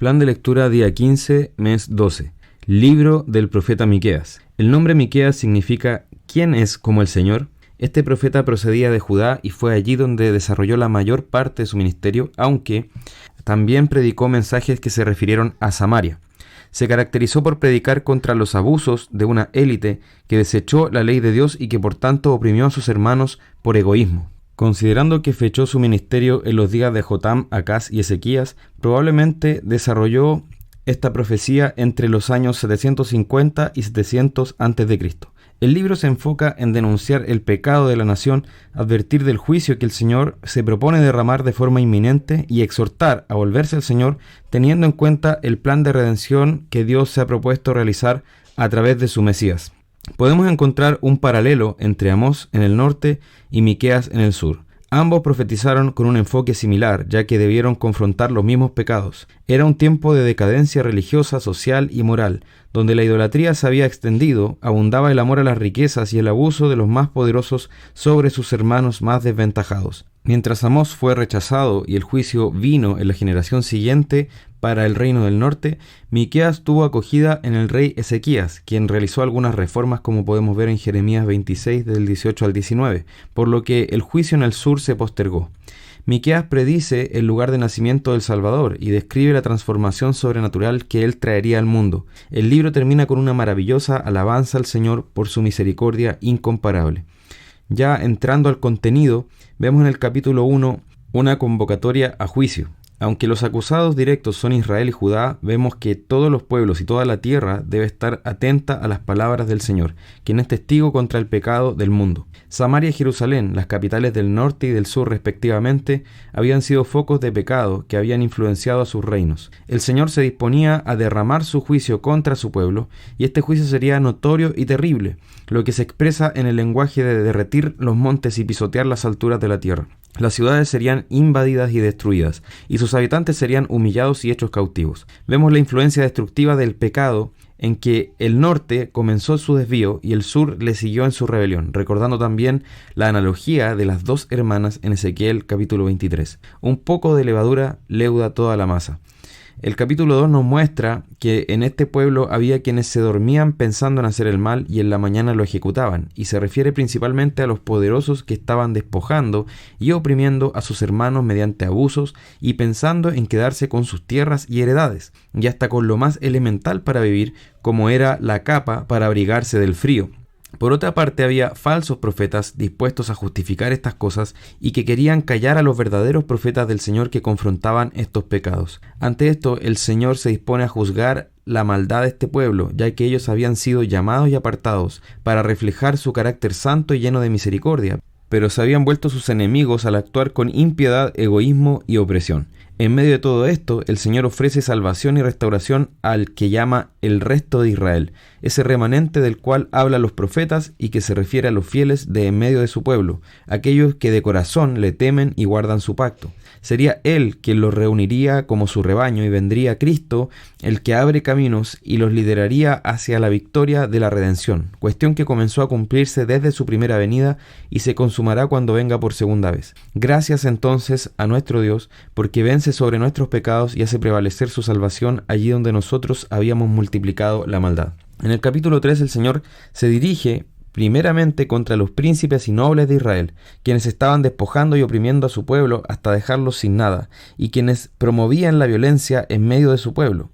Plan de lectura día 15, mes 12. Libro del profeta Miqueas. El nombre Miqueas significa ¿quién es como el Señor? Este profeta procedía de Judá y fue allí donde desarrolló la mayor parte de su ministerio, aunque también predicó mensajes que se refirieron a Samaria. Se caracterizó por predicar contra los abusos de una élite que desechó la ley de Dios y que por tanto oprimió a sus hermanos por egoísmo. Considerando que fechó su ministerio en los días de Jotam, Acaz y Ezequías, probablemente desarrolló esta profecía entre los años 750 y 700 a.C. El libro se enfoca en denunciar el pecado de la nación, advertir del juicio que el Señor se propone derramar de forma inminente y exhortar a volverse al Señor, teniendo en cuenta el plan de redención que Dios se ha propuesto realizar a través de su Mesías. Podemos encontrar un paralelo entre Amós en el norte y Miqueas en el sur. Ambos profetizaron con un enfoque similar, ya que debieron confrontar los mismos pecados. Era un tiempo de decadencia religiosa, social y moral, donde la idolatría se había extendido, abundaba el amor a las riquezas y el abuso de los más poderosos sobre sus hermanos más desventajados. Mientras Amós fue rechazado y el juicio vino en la generación siguiente para el reino del norte, Miqueas tuvo acogida en el rey Ezequías, quien realizó algunas reformas como podemos ver en Jeremías 26 del 18 al 19, por lo que el juicio en el sur se postergó. Miqueas predice el lugar de nacimiento del Salvador y describe la transformación sobrenatural que él traería al mundo. El libro termina con una maravillosa alabanza al Señor por su misericordia incomparable. Ya entrando al contenido, vemos en el capítulo 1 una convocatoria a juicio. Aunque los acusados directos son Israel y Judá, vemos que todos los pueblos y toda la tierra debe estar atenta a las palabras del Señor, quien es testigo contra el pecado del mundo. Samaria y Jerusalén, las capitales del norte y del sur respectivamente, habían sido focos de pecado que habían influenciado a sus reinos. El Señor se disponía a derramar su juicio contra su pueblo, y este juicio sería notorio y terrible, lo que se expresa en el lenguaje de derretir los montes y pisotear las alturas de la tierra. Las ciudades serían invadidas y destruidas, y sus habitantes serían humillados y hechos cautivos. Vemos la influencia destructiva del pecado en que el norte comenzó su desvío y el sur le siguió en su rebelión, recordando también la analogía de las dos hermanas en Ezequiel capítulo 23. Un poco de levadura leuda toda la masa. El capítulo 2 nos muestra que en este pueblo había quienes se dormían pensando en hacer el mal y en la mañana lo ejecutaban, y se refiere principalmente a los poderosos que estaban despojando y oprimiendo a sus hermanos mediante abusos y pensando en quedarse con sus tierras y heredades, y hasta con lo más elemental para vivir, como era la capa para abrigarse del frío. Por otra parte, había falsos profetas dispuestos a justificar estas cosas y que querían callar a los verdaderos profetas del Señor que confrontaban estos pecados. Ante esto, el Señor se dispone a juzgar la maldad de este pueblo, ya que ellos habían sido llamados y apartados para reflejar su carácter santo y lleno de misericordia, pero se habían vuelto sus enemigos al actuar con impiedad, egoísmo y opresión. En medio de todo esto, el Señor ofrece salvación y restauración al que llama el resto de Israel, ese remanente del cual hablan los profetas y que se refiere a los fieles de en medio de su pueblo, aquellos que de corazón le temen y guardan su pacto. Sería Él quien los reuniría como su rebaño y vendría Cristo, el que abre caminos y los lideraría hacia la victoria de la redención, cuestión que comenzó a cumplirse desde su primera venida y se consumará cuando venga por segunda vez. Gracias entonces a nuestro Dios, porque vence sobre nuestros pecados y hace prevalecer su salvación allí donde nosotros habíamos multiplicado la maldad. En el capítulo 3 el Señor se dirige primeramente contra los príncipes y nobles de Israel, quienes estaban despojando y oprimiendo a su pueblo hasta dejarlos sin nada, y quienes promovían la violencia en medio de su pueblo.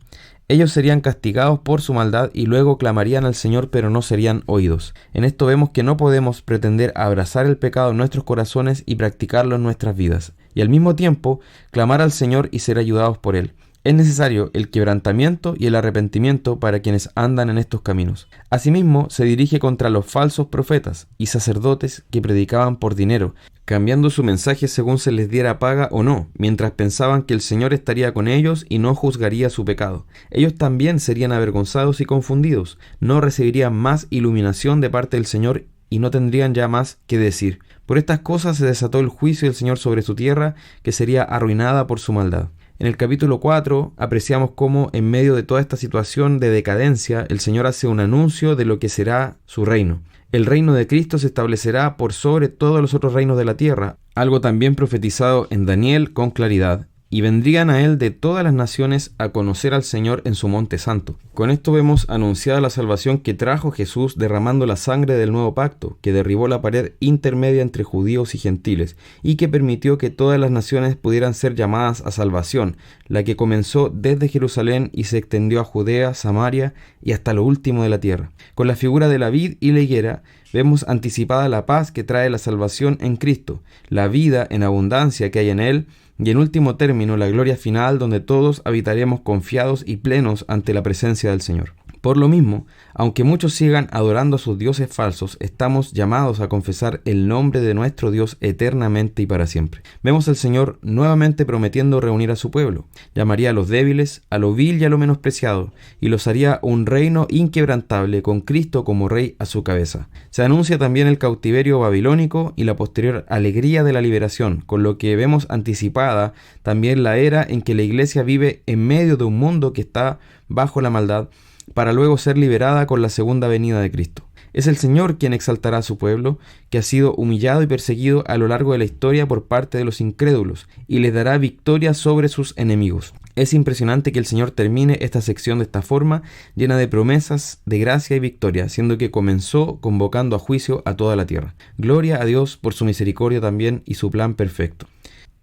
Ellos serían castigados por su maldad y luego clamarían al Señor, pero no serían oídos. En esto vemos que no podemos pretender abrazar el pecado en nuestros corazones y practicarlo en nuestras vidas, y al mismo tiempo clamar al Señor y ser ayudados por Él. Es necesario el quebrantamiento y el arrepentimiento para quienes andan en estos caminos. Asimismo, se dirige contra los falsos profetas y sacerdotes que predicaban por dinero, cambiando su mensaje según se les diera paga o no, mientras pensaban que el Señor estaría con ellos y no juzgaría su pecado. Ellos también serían avergonzados y confundidos, no recibirían más iluminación de parte del Señor y no tendrían ya más que decir. Por estas cosas se desató el juicio del Señor sobre su tierra, que sería arruinada por su maldad. En el capítulo 4 apreciamos cómo en medio de toda esta situación de decadencia el Señor hace un anuncio de lo que será su reino. El reino de Cristo se establecerá por sobre todos los otros reinos de la tierra, algo también profetizado en Daniel con claridad. y vendrían a él de todas las naciones a conocer al Señor en su monte santo. Con esto vemos anunciada la salvación que trajo Jesús derramando la sangre del nuevo pacto, que derribó la pared intermedia entre judíos y gentiles, y que permitió que todas las naciones pudieran ser llamadas a salvación, la que comenzó desde Jerusalén y se extendió a Judea, Samaria y hasta lo último de la tierra. Con la figura de la vid y la higuera, vemos anticipada la paz que trae la salvación en Cristo, la vida en abundancia que hay en Él, y en último término la gloria final donde todos habitaremos confiados y plenos ante la presencia del Señor. Por lo mismo, aunque muchos sigan adorando a sus dioses falsos, estamos llamados a confesar el nombre de nuestro Dios eternamente y para siempre. Vemos al Señor nuevamente prometiendo reunir a su pueblo. Llamaría a los débiles, a lo vil y a lo menospreciado, y los haría un reino inquebrantable con Cristo como Rey a su cabeza. Se anuncia también el cautiverio babilónico y la posterior alegría de la liberación, con lo que vemos anticipada también la era en que la Iglesia vive en medio de un mundo que está bajo la maldad, para luego ser liberada con la segunda venida de Cristo. Es el Señor quien exaltará a su pueblo, que ha sido humillado y perseguido a lo largo de la historia por parte de los incrédulos, y les dará victoria sobre sus enemigos. Es impresionante que el Señor termine esta sección de esta forma, llena de promesas, de gracia y victoria, siendo que comenzó convocando a juicio a toda la tierra. Gloria a Dios por su misericordia también y su plan perfecto.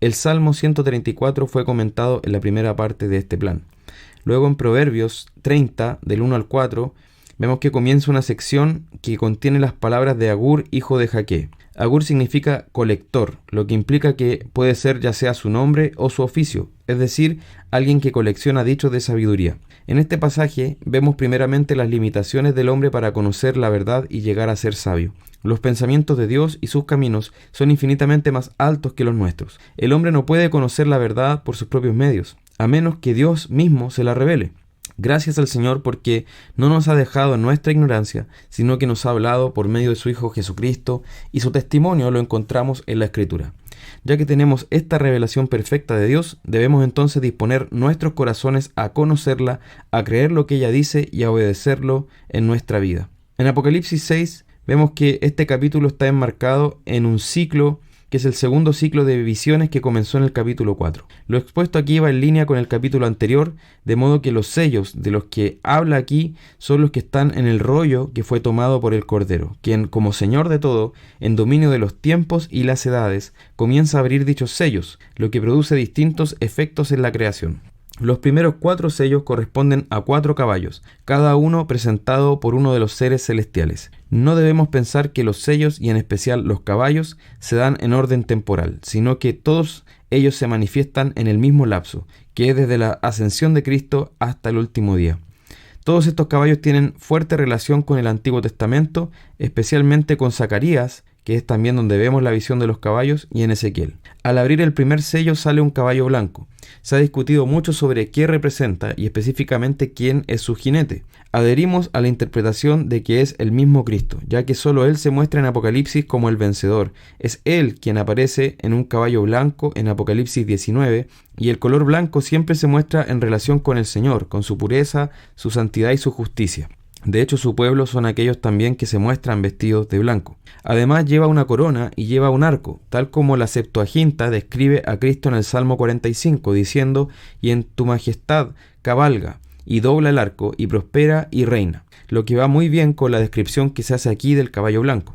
El Salmo 134 fue comentado en la primera parte de este plan. Luego en Proverbios 30, del 1 al 4, vemos que comienza una sección que contiene las palabras de Agur, hijo de Jaque. Agur significa colector, lo que implica que puede ser ya sea su nombre o su oficio, es decir, alguien que colecciona dichos de sabiduría. En este pasaje vemos primeramente las limitaciones del hombre para conocer la verdad y llegar a ser sabio. Los pensamientos de Dios y sus caminos son infinitamente más altos que los nuestros. El hombre no puede conocer la verdad por sus propios medios, a menos que Dios mismo se la revele. Gracias al Señor porque no nos ha dejado en nuestra ignorancia, sino que nos ha hablado por medio de su Hijo Jesucristo, y su testimonio lo encontramos en la Escritura. Ya que tenemos esta revelación perfecta de Dios, debemos entonces disponer nuestros corazones a conocerla, a creer lo que ella dice y a obedecerlo en nuestra vida. En Apocalipsis 6 vemos que este capítulo está enmarcado en un ciclo que es el segundo ciclo de visiones que comenzó en el capítulo 4. Lo expuesto aquí va en línea con el capítulo anterior, de modo que los sellos de los que habla aquí son los que están en el rollo que fue tomado por el Cordero, quien, como Señor de todo, en dominio de los tiempos y las edades, comienza a abrir dichos sellos, lo que produce distintos efectos en la creación. Los primeros 4 sellos corresponden a 4 caballos, cada uno presentado por uno de los seres celestiales. No debemos pensar que los sellos, y en especial los caballos, se dan en orden temporal, sino que todos ellos se manifiestan en el mismo lapso, que es desde la ascensión de Cristo hasta el último día. Todos estos caballos tienen fuerte relación con el Antiguo Testamento, especialmente con Zacarías, que es también donde vemos la visión de los caballos, y en Ezequiel. Al abrir el primer sello sale un caballo blanco. Se ha discutido mucho sobre qué representa y específicamente quién es su jinete. Adherimos a la interpretación de que es el mismo Cristo, ya que solo Él se muestra en Apocalipsis como el vencedor. Es Él quien aparece en un caballo blanco en Apocalipsis 19, y el color blanco siempre se muestra en relación con el Señor, con su pureza, su santidad y su justicia. De hecho, su pueblo son aquellos también que se muestran vestidos de blanco. Además, lleva una corona y lleva un arco, tal como la Septuaginta describe a Cristo en el Salmo 45, diciendo: «Y en tu majestad cabalga, y dobla el arco, y prospera y reina», lo que va muy bien con la descripción que se hace aquí del caballo blanco.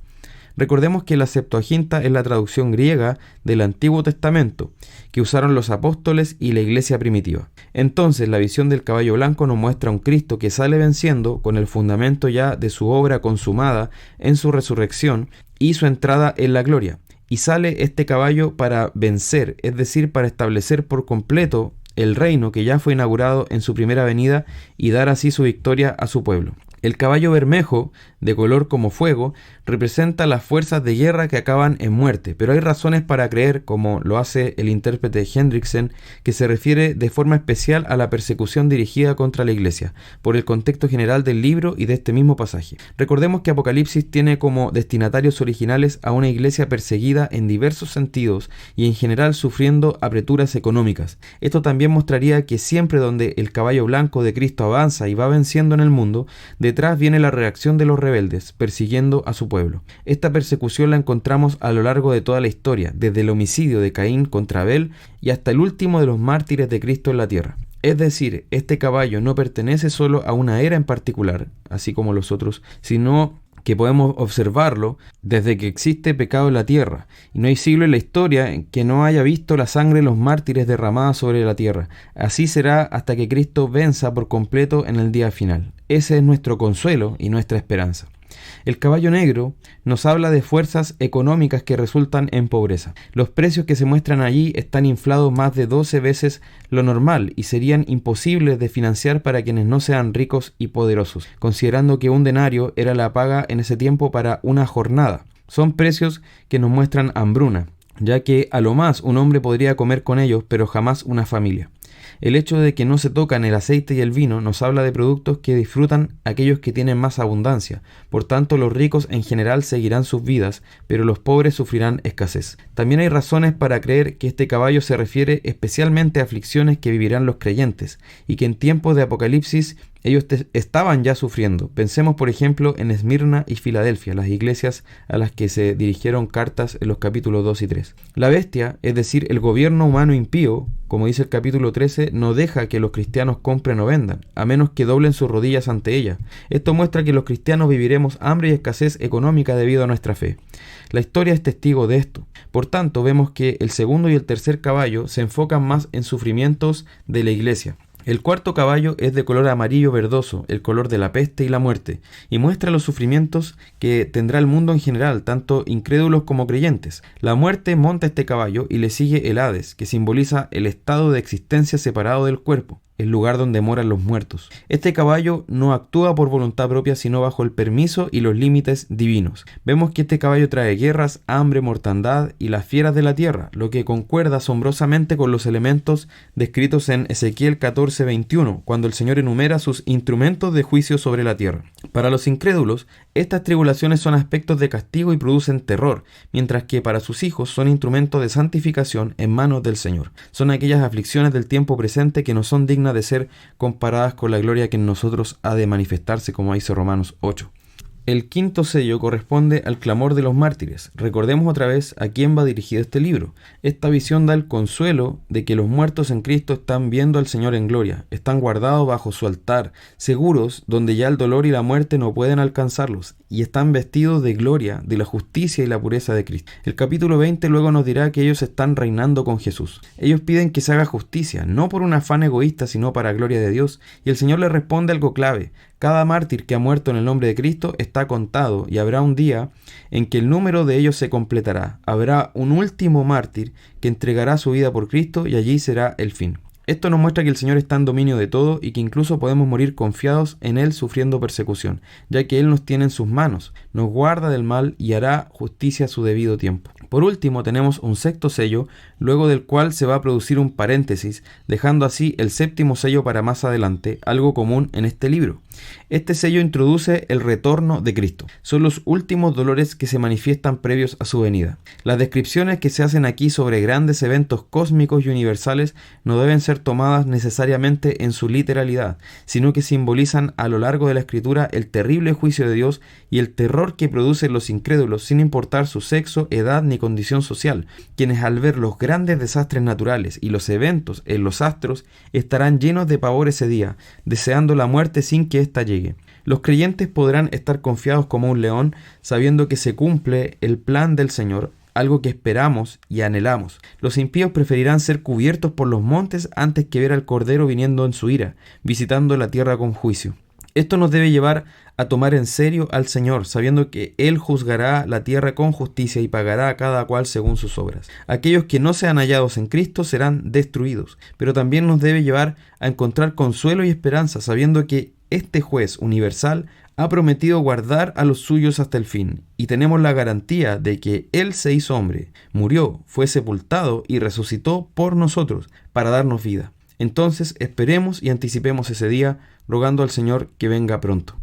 Recordemos que la Septuaginta es la traducción griega del Antiguo Testamento que usaron los apóstoles y la iglesia primitiva. Entonces, la visión del caballo blanco nos muestra a un Cristo que sale venciendo con el fundamento ya de su obra consumada en su resurrección y su entrada en la gloria. Y sale este caballo para vencer, es decir, para establecer por completo el reino que ya fue inaugurado en su primera venida y dar así su victoria a su pueblo. El caballo bermejo, de color como fuego, representa las fuerzas de guerra que acaban en muerte, pero hay razones para creer, como lo hace el intérprete Hendrickson, que se refiere de forma especial a la persecución dirigida contra la iglesia, por el contexto general del libro y de este mismo pasaje. Recordemos que Apocalipsis tiene como destinatarios originales a una iglesia perseguida en diversos sentidos y en general sufriendo apreturas económicas. Esto también mostraría que siempre donde el caballo blanco de Cristo avanza y va venciendo en el mundo, de detrás viene la reacción de los rebeldes, persiguiendo a su pueblo. Esta persecución la encontramos a lo largo de toda la historia, desde el homicidio de Caín contra Abel y hasta el último de los mártires de Cristo en la tierra. Es decir, este caballo no pertenece solo a una era en particular, así como los otros, sino que podemos observarlo desde que existe pecado en la tierra, y no hay siglo en la historia en que no haya visto la sangre de los mártires derramada sobre la tierra. Así será hasta que Cristo venza por completo en el día final. Ese es nuestro consuelo y nuestra esperanza. El caballo negro nos habla de fuerzas económicas que resultan en pobreza. Los precios que se muestran allí están inflados más de 12 veces lo normal y serían imposibles de financiar para quienes no sean ricos y poderosos, considerando que un denario era la paga en ese tiempo para una jornada. Son precios que nos muestran hambruna, ya que a lo más un hombre podría comer con ellos, pero jamás una familia. El hecho de que no se tocan el aceite y el vino nos habla de productos que disfrutan aquellos que tienen más abundancia. Por tanto, los ricos en general seguirán sus vidas, pero los pobres sufrirán escasez. También hay razones para creer que este caballo se refiere especialmente a aflicciones que vivirán los creyentes, y que en tiempos de Apocalipsis ellos estaban ya sufriendo. Pensemos, por ejemplo, en Esmirna y Filadelfia, las iglesias a las que se dirigieron cartas en los capítulos 2 y 3. La bestia, es decir, el gobierno humano impío, como dice el capítulo 13, no deja que los cristianos compren o vendan, a menos que doblen sus rodillas ante ella. Esto muestra que los cristianos viviremos hambre y escasez económica debido a nuestra fe. La historia es testigo de esto. Por tanto, vemos que el segundo y el tercer caballo se enfocan más en sufrimientos de la iglesia. El cuarto caballo es de color amarillo verdoso, el color de la peste y la muerte, y muestra los sufrimientos que tendrá el mundo en general, tanto incrédulos como creyentes. La muerte monta este caballo y le sigue el Hades, que simboliza el estado de existencia separado del cuerpo, el lugar donde moran los muertos. Este caballo no actúa por voluntad propia, sino bajo el permiso y los límites divinos. Vemos que este caballo trae guerras, hambre, mortandad y las fieras de la tierra, lo que concuerda asombrosamente con los elementos descritos en Ezequiel 14:21, cuando el Señor enumera sus instrumentos de juicio sobre la tierra. Para los incrédulos, estas tribulaciones son aspectos de castigo y producen terror, mientras que para sus hijos son instrumentos de santificación en manos del Señor. Son aquellas aflicciones del tiempo presente que no son dignas de ser comparadas con la gloria que en nosotros ha de manifestarse, como dice Romanos 8. El quinto sello corresponde al clamor de los mártires. Recordemos otra vez a quién va dirigido este libro. Esta visión da el consuelo de que los muertos en Cristo están viendo al Señor en gloria, están guardados bajo su altar, seguros donde ya el dolor y la muerte no pueden alcanzarlos, y están vestidos de gloria, de la justicia y la pureza de Cristo. El capítulo 20 luego nos dirá que ellos están reinando con Jesús. Ellos piden que se haga justicia, no por un afán egoísta, sino para gloria de Dios, y el Señor les responde algo clave. Cada mártir que ha muerto en el nombre de Cristo está contado, y habrá un día en que el número de ellos se completará. Habrá un último mártir que entregará su vida por Cristo, y allí será el fin. Esto nos muestra que el Señor está en dominio de todo y que incluso podemos morir confiados en Él sufriendo persecución, ya que Él nos tiene en sus manos, nos guarda del mal y hará justicia a su debido tiempo. Por último, tenemos un sexto sello, luego del cual se va a producir un paréntesis, dejando así el séptimo sello para más adelante, algo común en este libro. Este sello introduce el retorno de Cristo. Son los últimos dolores que se manifiestan previos a su venida. Las descripciones que se hacen aquí sobre grandes eventos cósmicos y universales no deben ser tomadas necesariamente en su literalidad, sino que simbolizan a lo largo de la Escritura el terrible juicio de Dios y el terror que producen los incrédulos sin importar su sexo, edad ni condición social, quienes al ver los grandes desastres naturales y los eventos en los astros estarán llenos de pavor ese día, deseando la muerte sin que ésta llegue. Los creyentes podrán estar confiados como un león, sabiendo que se cumple el plan del Señor, algo que esperamos y anhelamos. Los impíos preferirán ser cubiertos por los montes antes que ver al Cordero viniendo en su ira, visitando la tierra con juicio. Esto nos debe llevar a tomar en serio al Señor, sabiendo que Él juzgará la tierra con justicia y pagará a cada cual según sus obras. Aquellos que no sean hallados en Cristo serán destruidos, pero también nos debe llevar a encontrar consuelo y esperanza, sabiendo que este juez universal ha prometido guardar a los suyos hasta el fin, y tenemos la garantía de que Él se hizo hombre, murió, fue sepultado y resucitó por nosotros para darnos vida. Entonces esperemos y anticipemos ese día, rogando al Señor que venga pronto.